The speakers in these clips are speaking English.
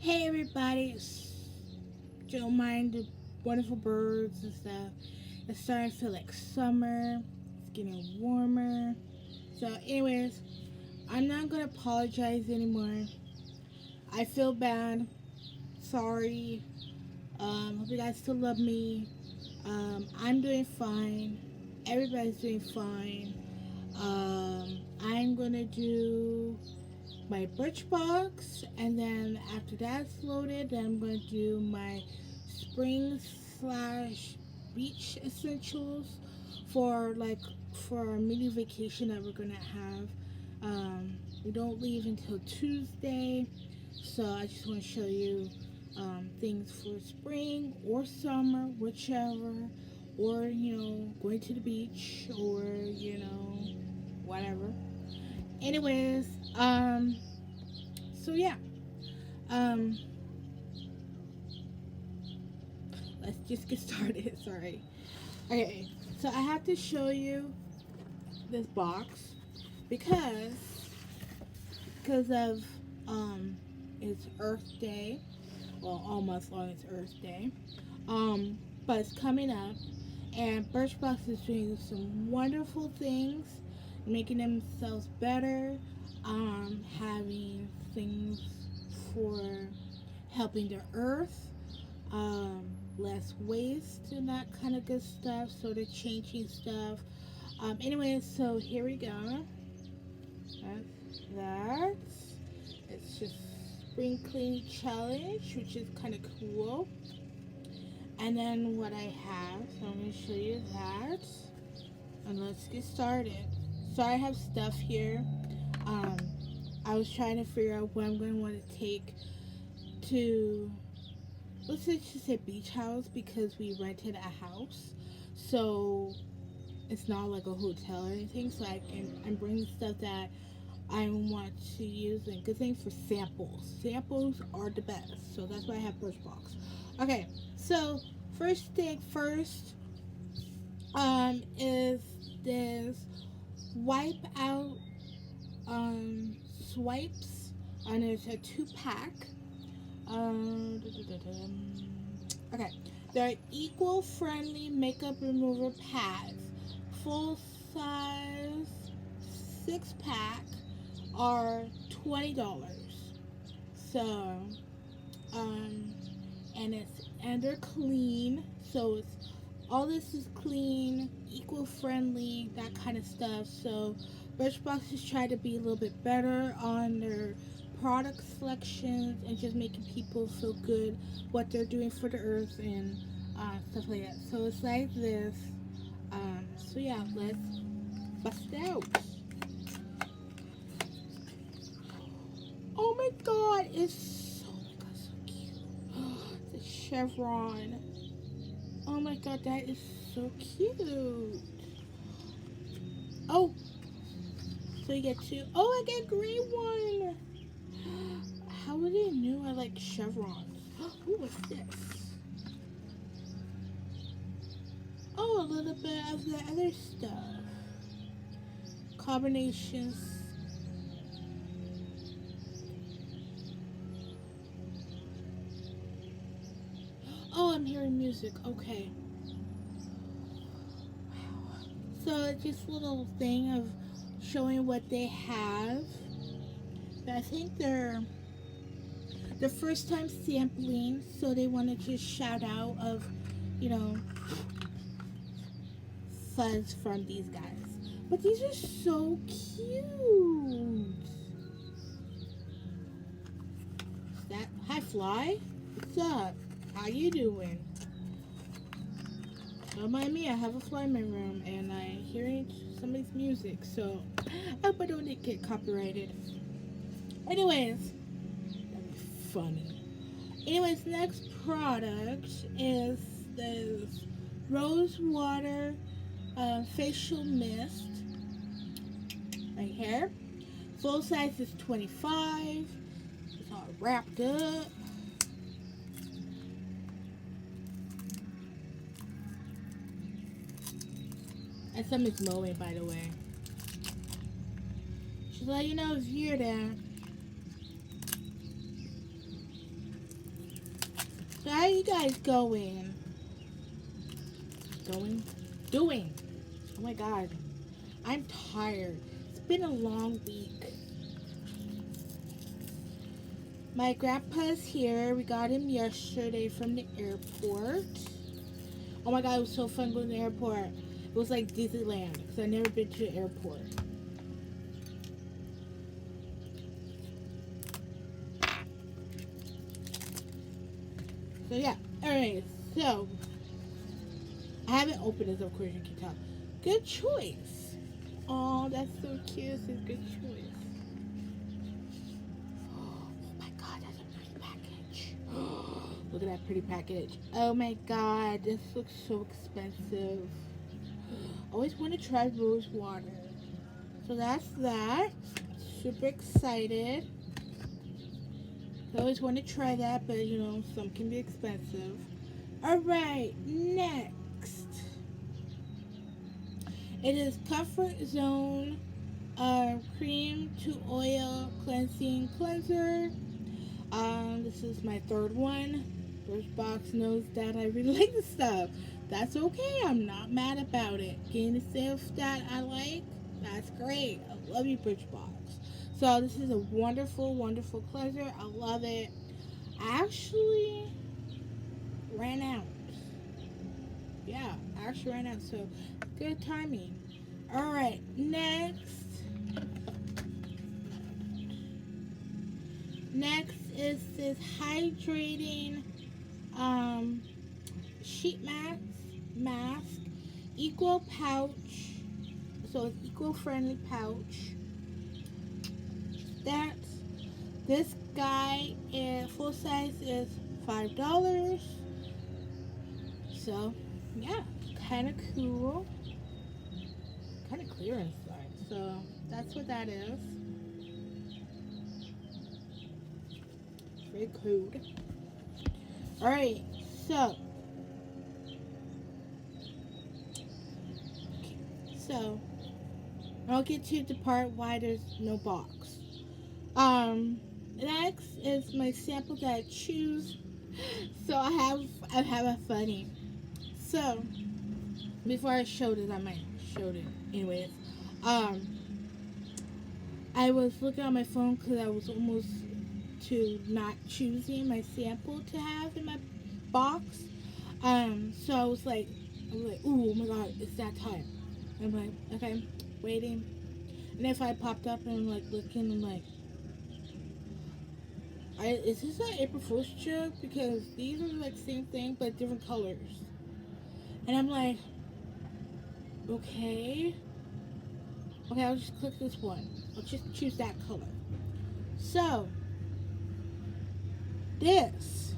Hey everybody, don't mind the wonderful birds and stuff. It's starting to feel like summer. It's getting warmer. So, anyways, I'm not gonna apologize anymore. I feel bad. Sorry. Hope you guys still love me. I'm doing fine. Everybody's doing fine. I'm gonna do my Birchbox, and then after that's loaded, then I'm going to do my spring slash beach essentials for our mini vacation that we're gonna have. We don't leave until Tuesday, so I just want to show you things for spring or summer, whichever, or going to the beach, or whatever. Anyways, so yeah, um, let's just get started. Sorry. Okay, so I have to show you this box because of it's Earth Day. Well, all month long it's Earth Day. But it's coming up, and Birchbox is doing some wonderful things, making themselves better, having things for helping the earth, less waste and that kind of good stuff. So they're changing stuff. Anyways, so here we go. That's that. It's just spring cleaning challenge, which is kind of cool. And then what I have, so I'm going to show you that. And let's get started. So I have stuff here. Um, I was trying to figure out what I'm going to want to take to, let's just say beach house, because we rented a house. So it's not like a hotel or anything. So I'm bringing stuff that I want to use, and good thing for samples. Samples are the best. So that's why I have Birchbox. Okay, so first thing first, is this wipe out swipes, and it's a 2-pack. Okay, they're eco-friendly makeup remover pads, full size 6-pack are $20. So, and they're clean. So it's all this is clean, eco-friendly, that kind of stuff. So Birchbox has tried to be a little bit better on their product selections and just making people feel good what they're doing for the earth and stuff like that. So it's like this. So yeah, let's bust it out. Oh my god, it's so cute. The chevron. Oh my god, that is so cute. Oh, so you get two. Oh, I get a green one. How would they knew I like chevrons? Ooh, what's this? Oh, a little bit of the other stuff. Combinations. Oh, I'm hearing music. Okay. Wow. So it's just a little thing of showing what they have. But I think they're the first time sampling, so they want to just shout out of, fuzz from these guys. But these are so cute. Is that hi Fly? What's up? How you doing? Don't mind me, I have a fly in my room and I'm hearing somebody's music, so I hope I don't get copyrighted. Anyways, that'd be funny. Anyways, next product is this rose water facial mist right here. Full size is 25. It's all wrapped up. And somebody's mowing, by the way. Just let you know if you're there. how are you guys going? Going? Doing? Oh my god. I'm tired. It's been a long week. My grandpa's here. We got him yesterday from the airport. Oh my god, it was so fun going to the airport. It was like Disneyland because I've never been to the airport. So yeah, alright, so I haven't opened this, of course you can tell. Good choice. Oh, that's so cute. It's a good choice. Oh my god, that's a nice package. Look at that pretty package. Oh my god, this looks so expensive. I always want to try rose water. So that's that. Super excited. I always want to try that, but you know, some can be expensive. Alright, next. It is Comfort Zone Cream to Oil Cleansing Cleanser. This is my third one. Birchbox knows that I really like this stuff. That's okay. I'm not mad about it. Getting the stuff that I like, that's great. I love you, Birchbox. So this is a wonderful, wonderful cleanser. I love it. I actually ran out. Yeah, I actually ran out. So good timing. All right, next. Next is this hydrating sheet mask, equal pouch. So it's eco-friendly pouch. That's this guy in full size is $5. So yeah, kind of cool, kind of clear inside. So that's what that is. Very cool. All right, so so I'll get to the part why there's no box. Next is my sample that I choose. So I have a funny. So before I showed it, I might showed it anyways. Um, I was looking on my phone because I was almost to not choosing my sample to have in my box. So I was like, ooh, oh my god, it's that time. I'm like, okay, waiting. And if I popped up and I'm like looking, I'm like, is this an April Fool's joke? Because these are like same thing but different colors. And I'm like, okay, I'll just click this one. I'll just choose that color. So this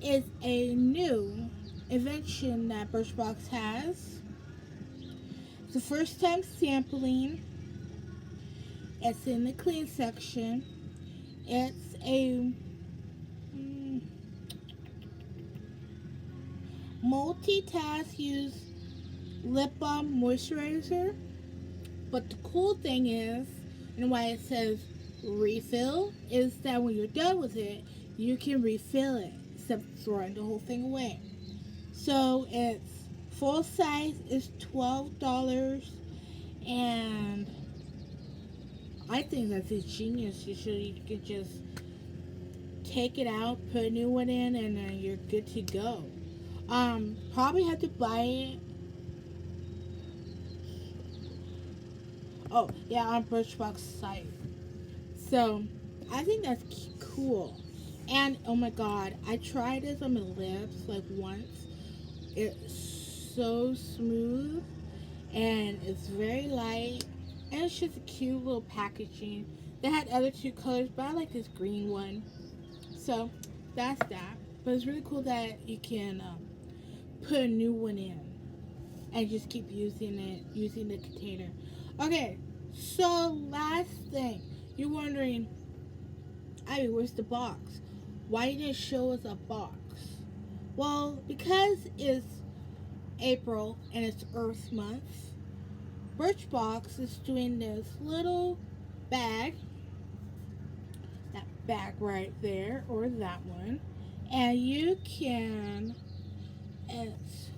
is a new invention that Birchbox has. It's the first time sampling. It's in the clean section. It's a multitask use lip balm moisturizer. But the cool thing is, and why it says refill, is that when you're done with it, you can refill it instead of throwing the whole thing away. So it's full size is $12, and I think that's a genius. You could just take it out, put a new one in, and you're good to go. Probably have to buy it. Oh yeah, on Birchbox site. So I think that's cool. And oh my god, I tried this on my lips like once. It's so smooth and it's very light, and it's just a cute little packaging. They had other two colors, but I like this green one. So that's that. But it's really cool that you can put a new one in and just keep using it, using the container. Okay, so last thing, you're wondering, Ivy, where's the box? Why didn't it show us a box? Well, because it's April and it's Earth Month, Birchbox is doing this little bag, that bag right there, or that one, And you can, it's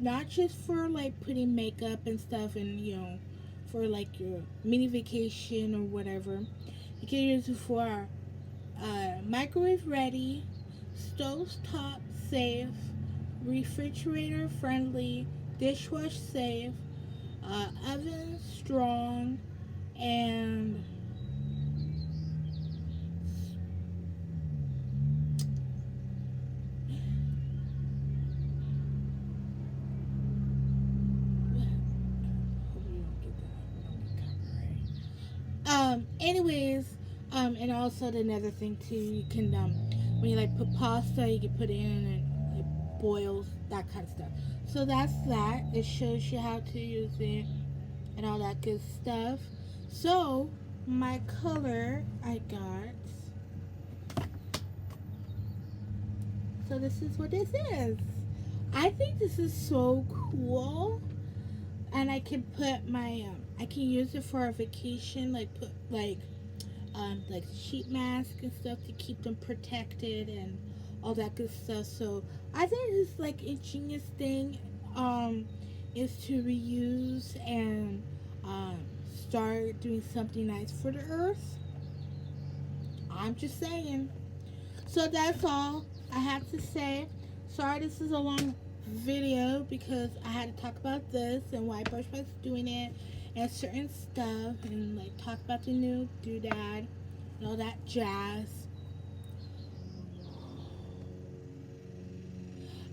not just for like putting makeup and stuff, and for like your mini vacation or whatever. You can use it for microwave ready, stove top safe, refrigerator friendly, dishwash safe, oven strong, and anyways, and also another thing too, you can when you like put pasta, you can put it in and it boils, that kind of stuff. So that's that. It shows you how to use it and all that good stuff. So my color I got. So this is what this is. I think this is so cool, and I can put my I can use it for a vacation, like put like sheet mask and stuff to keep them protected and all that good stuff. So I think this like ingenious thing is to reuse and um, start doing something nice for the earth. I'm just saying. So that's all I have to say. Sorry this is a long video because I had to talk about this and why Birchbox is doing it and certain stuff and like talk about the new doodad and all that jazz.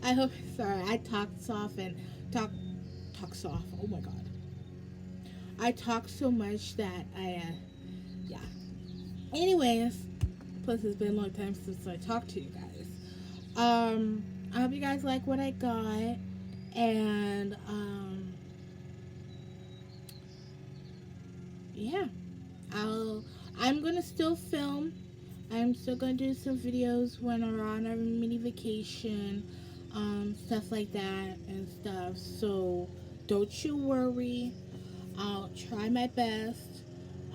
I hope. Sorry, I talked soft and talk talk soft. Oh my god, I talk so much that yeah. Anyways, plus it's been a long time since I talked to you guys. I hope you guys like what I got, and yeah, I'll. I'm gonna still film. I'm still gonna do some videos when we're on our mini vacation, stuff like that and stuff. So don't you worry. I'll try my best.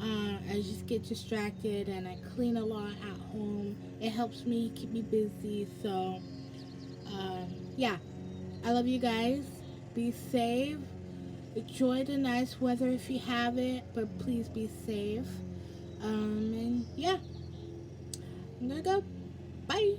I just get distracted and I clean a lot at home. It helps me keep me busy. So yeah, I love you guys. Be safe. Enjoy the nice weather if you have it, but please be safe. And yeah, I'm gonna go. Bye.